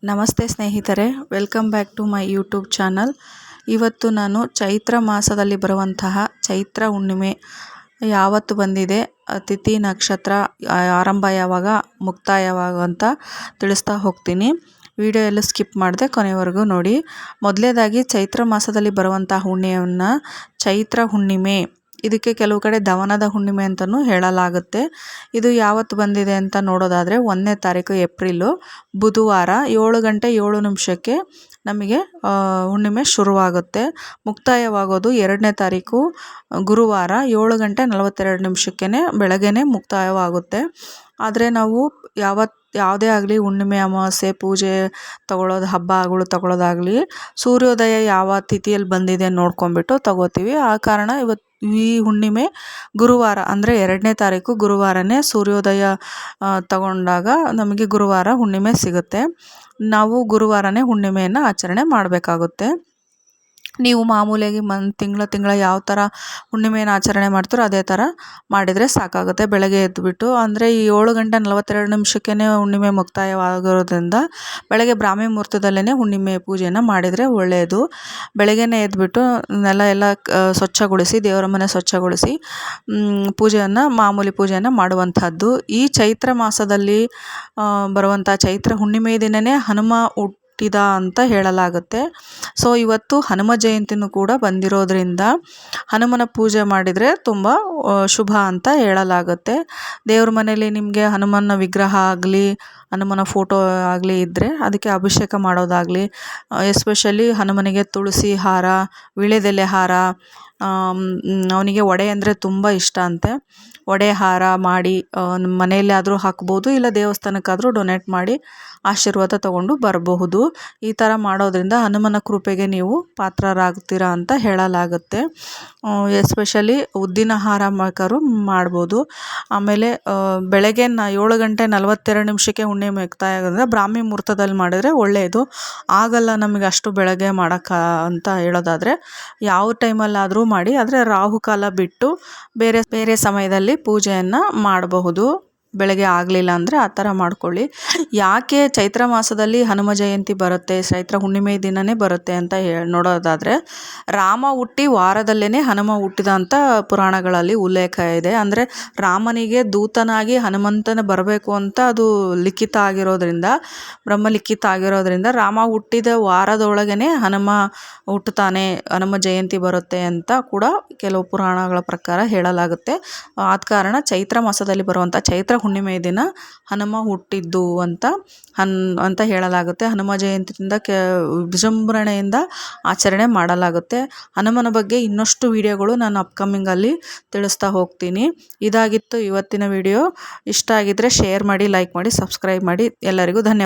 ನಮಸ್ತೆ ಸ್ನೇಹಿತರೆ, welcome back to my YouTube channel. ಇವತ್ತು ನಾನು ಚೈತ್ರ ಮಾಸದಲ್ಲಿ ಬರುವಂತಹ ಚೈತ್ರ ಹುಣ್ಣಿಮೆ ಯಾವತ್ತು ಬಂದಿದೆ, ತಿಥಿ ನಕ್ಷತ್ರ ಆರಂಭ ಯಾವಾಗ ಮುಕ್ತಾಯ ಯಾವಾಗ ಅಂತ ತಿಳಿಸ್ತಾ ಹೋಗ್ತೀನಿ. ವಿಡಿಯೋ ಎಲ್ಲ ಸ್ಕಿಪ್ ಮಾಡದೆ ಕೊನೆವರೆಗೂ ನೋಡಿ. ಮೊದಲನೇದಾಗಿ ಚೈತ್ರ ಮಾಸದಲ್ಲಿ ಬರುವಂತಹ ಹುಣ್ಣಿಮೆಯನ್ನು ಚೈತ್ರ ಹುಣ್ಣಿಮೆ, ಇದಕ್ಕೆ ಕೆಲವು ಕಡೆ ದವನದ ಹುಣ್ಣಿಮೆ ಅಂತಲೂ ಹೇಳಲಾಗುತ್ತೆ. ಇದು ಯಾವತ್ತು ಬಂದಿದೆ ಅಂತ ನೋಡೋದಾದರೆ 1ನೇ ತಾರೀಕು ಏಪ್ರಿಲು ಬುಧವಾರ 7 ಗಂಟೆ 7 ನಿಮಿಷಕ್ಕೆ ನಮಗೆ ಹುಣ್ಣಿಮೆ ಶುರುವಾಗುತ್ತೆ. ಮುಕ್ತಾಯವಾಗೋದು 2ನೇ ತಾರೀಕು ಗುರುವಾರ 7 ಗಂಟೆ 42 ನಿಮಿಷಕ್ಕೆ ಬೆಳಗ್ಗೆನೇ ಮುಕ್ತಾಯವಾಗುತ್ತೆ. ಆದರೆ ನಾವು ಯಾವುದೇ ಆಗಲಿ ಹುಣ್ಣಿಮೆ, ಅಮಾವಾಸ್ಯೆ, ಪೂಜೆ ತಗೊಳ್ಳೋದು, ಹಬ್ಬಗಳು ತಗೊಳ್ಳೋದಾಗಲಿ ಸೂರ್ಯೋದಯ ಯಾವ ತಿಥಿಯಲ್ಲಿ ಬಂದಿದೆ ನೋಡ್ಕೊಂಬಿಟ್ಟು ತಗೋತೀವಿ. ಆ ಕಾರಣ ಈ ಹುಣ್ಣಿಮೆ ಗುರುವಾರ ಅಂದರೆ 2ನೇ ತಾರೀಕು ಗುರುವಾರನೇ ಸೂರ್ಯೋದಯ ತಗೊಂಡಾಗ ನಮಗೆ ಗುರುವಾರ ಹುಣ್ಣಿಮೆ ಸಿಗುತ್ತೆ. ನಾವು ಗುರುವಾರನೇ ಹುಣ್ಣಿಮೆಯನ್ನು ಆಚರಣೆ ಮಾಡಬೇಕಾಗುತ್ತೆ. ನೀವು ಮಾಮೂಲಿಯಾಗಿ ತಿಂಗಳ ಯಾವ ಥರ ಹುಣ್ಣಿಮೆಯನ್ನು ಆಚರಣೆ ಮಾಡ್ತಾರೋ ಅದೇ ಥರ ಮಾಡಿದರೆ ಸಾಕಾಗುತ್ತೆ. ಬೆಳಗ್ಗೆ ಎದ್ದುಬಿಟ್ಟು ಅಂದರೆ ಈ 7 ಗಂಟೆ 42 ನಿಮಿಷಕ್ಕೇ ಹುಣ್ಣಿಮೆ ಮುಕ್ತಾಯವಾಗಿರೋದ್ರಿಂದ ಬೆಳಗ್ಗೆ ಬ್ರಾಹ್ಮಿ ಮುಹೂರ್ತದಲ್ಲೇ ಹುಣ್ಣಿಮೆ ಪೂಜೆಯನ್ನು ಮಾಡಿದರೆ ಒಳ್ಳೆಯದು. ಬೆಳಗ್ಗೆನೇ ಎದ್ದುಬಿಟ್ಟು ನೆಲ ಎಲ್ಲ ಸ್ವಚ್ಛಗೊಳಿಸಿ, ದೇವರ ಮನೆ ಸ್ವಚ್ಛಗೊಳಿಸಿ ಮಾಮೂಲಿ ಪೂಜೆಯನ್ನು ಮಾಡುವಂಥದ್ದು. ಈ ಚೈತ್ರ ಮಾಸದಲ್ಲಿ ಬರುವಂಥ ಚೈತ್ರ ಹುಣ್ಣಿಮೆ ದಿನವೇ ಹನುಮ ಹುಟ್ಟಿದ ಅಂತ ಹೇಳಲಾಗುತ್ತೆ. ಸೊ ಇವತ್ತು ಹನುಮ ಜಯಂತಿನೂ ಕೂಡ ಬಂದಿರೋದ್ರಿಂದ ಹನುಮನ ಪೂಜೆ ಮಾಡಿದರೆ ತುಂಬ ಶುಭ ಅಂತ ಹೇಳಲಾಗುತ್ತೆ. ದೇವ್ರ ಮನೆಯಲ್ಲಿ ನಿಮಗೆ ಹನುಮನ ವಿಗ್ರಹ ಆಗಲಿ, ಹನುಮನ ಫೋಟೋ ಆಗಲಿ ಇದ್ದರೆ ಅದಕ್ಕೆ ಅಭಿಷೇಕ ಮಾಡೋದಾಗಲಿ, ಎಸ್ಪೆಷಲಿ ಹನುಮನಿಗೆ ತುಳಸಿ ಹಾರ, ವೀಳ್ಯದೆಲೆ ಹಾರ, ಅವನಿಗೆ ವಡೆ ಅಂದರೆ ತುಂಬ ಇಷ್ಟ ಅಂತೆ. ವಡೆ ಹಾರ ಮಾಡಿ ಮನೆಯಲ್ಲಿ ಆದರೂ ಹಾಕ್ಬೋದು, ಇಲ್ಲ ದೇವಸ್ಥಾನಕ್ಕಾದರೂ ಡೊನೇಟ್ ಮಾಡಿ ಆಶೀರ್ವಾದ ತಗೊಂಡು ಬರಬಹುದು. ಈ ಥರ ಮಾಡೋದ್ರಿಂದ ಹನುಮನ ಕೃಪೆಗೆ ನೀವು ಪಾತ್ರರಾಗ್ತೀರಾ ಅಂತ ಹೇಳಲಾಗುತ್ತೆ. ಎಸ್ಪೆಷಲಿ ಉದ್ದಿನ ಹಾರ ಬೇಕಾದ್ರೂ ಮಾಡ್ಬೋದು. ಆಮೇಲೆ ಬೆಳಗ್ಗೆ 7 ಗಂಟೆ 42 ನಿಮಿಷಕ್ಕೆ ಹುಣ್ಣಿಮೆ ಮುಕ್ತಾಯ ಆಗೋದ್ರಿಂದ ಬ್ರಾಹ್ಮಿ ಮುಹೂರ್ತದಲ್ಲಿ ಮಾಡಿದರೆ ಒಳ್ಳೆಯದು. ಆಗಲ್ಲ ನಮಗೆ ಅಷ್ಟು ಬೆಳಗ್ಗೆ ಮಾಡೋಕ್ಕೆ ಅಂತ ಹೇಳೋದಾದರೆ ಯಾವ ಟೈಮಲ್ಲಾದರೂ ಮಾಡಿ, ಆದರೆ ರಾಹುಕಾಲ ಬಿಟ್ಟು ಬೇರೆ ಸಮಯದಲ್ಲಿ ಪೂಜೆಯನ್ನು ಮಾಡಬಹುದು. ಬೆಳಗ್ಗೆ ಆಗಲಿಲ್ಲ ಅಂದರೆ ಆ ಥರ ಮಾಡ್ಕೊಳ್ಳಿ. ಯಾಕೆ ಚೈತ್ರ ಮಾಸದಲ್ಲಿ ಹನುಮ ಜಯಂತಿ ಬರುತ್ತೆ, ಚೈತ್ರ ಹುಣ್ಣಿಮೆ ದಿನವೇ ಬರುತ್ತೆ ಅಂತ ನೋಡೋದಾದರೆ, ರಾಮ ಹುಟ್ಟಿ ವಾರದಲ್ಲೇ ಹನುಮ ಹುಟ್ಟಿದ ಅಂತ ಪುರಾಣಗಳಲ್ಲಿ ಉಲ್ಲೇಖ ಇದೆ. ಅಂದರೆ ರಾಮನಿಗೆ ದೂತನಾಗಿ ಹನುಮಂತನ ಬರಬೇಕು ಅಂತ ಅದು ಲಿಖಿತ ಆಗಿರೋದ್ರಿಂದ, ಬ್ರಹ್ಮಲಿಖಿತ ಆಗಿರೋದ್ರಿಂದ ರಾಮ ಹುಟ್ಟಿದ ವಾರದೊಳಗೇ ಹನುಮ ಹುಟ್ಟುತ್ತಾನೆ, ಹನುಮ ಜಯಂತಿ ಬರುತ್ತೆ ಅಂತ ಕೂಡ ಕೆಲವು ಪುರಾಣಗಳ ಪ್ರಕಾರ ಹೇಳಲಾಗುತ್ತೆ. ಆದ ಕಾರಣ ಚೈತ್ರ ಮಾಸದಲ್ಲಿ ಬರುವಂಥ ಚೈತ್ರ ಹುಣ್ಣಿಮೆ ದಿನ ಹನುಮ ಹುಟ್ಟಿದ್ದು ಅಂತ ಹೇಳಲಾಗುತ್ತೆ. ಹನುಮ ಜಯಂತಿಯಿಂದ ವಿಜೃಂಭಣೆಯಿಂದ ಆಚರಣೆ ಮಾಡಲಾಗುತ್ತೆ. ಹನುಮನ ಬಗ್ಗೆ ಇನ್ನಷ್ಟು ವಿಡಿಯೋಗಳು ನಾನು ಅಪ್ಕಮಿಂಗಲ್ಲಿ ತಿಳಿಸ್ತಾ ಹೋಗ್ತೀನಿ. ಇದಾಗಿತ್ತು ಇವತ್ತಿನ ವಿಡಿಯೋ. ಇಷ್ಟ ಆಗಿದ್ದರೆ ಶೇರ್ ಮಾಡಿ, ಲೈಕ್ ಮಾಡಿ, ಸಬ್ಸ್ಕ್ರೈಬ್ ಮಾಡಿ. ಎಲ್ಲರಿಗೂ ಧನ್ಯವಾದ.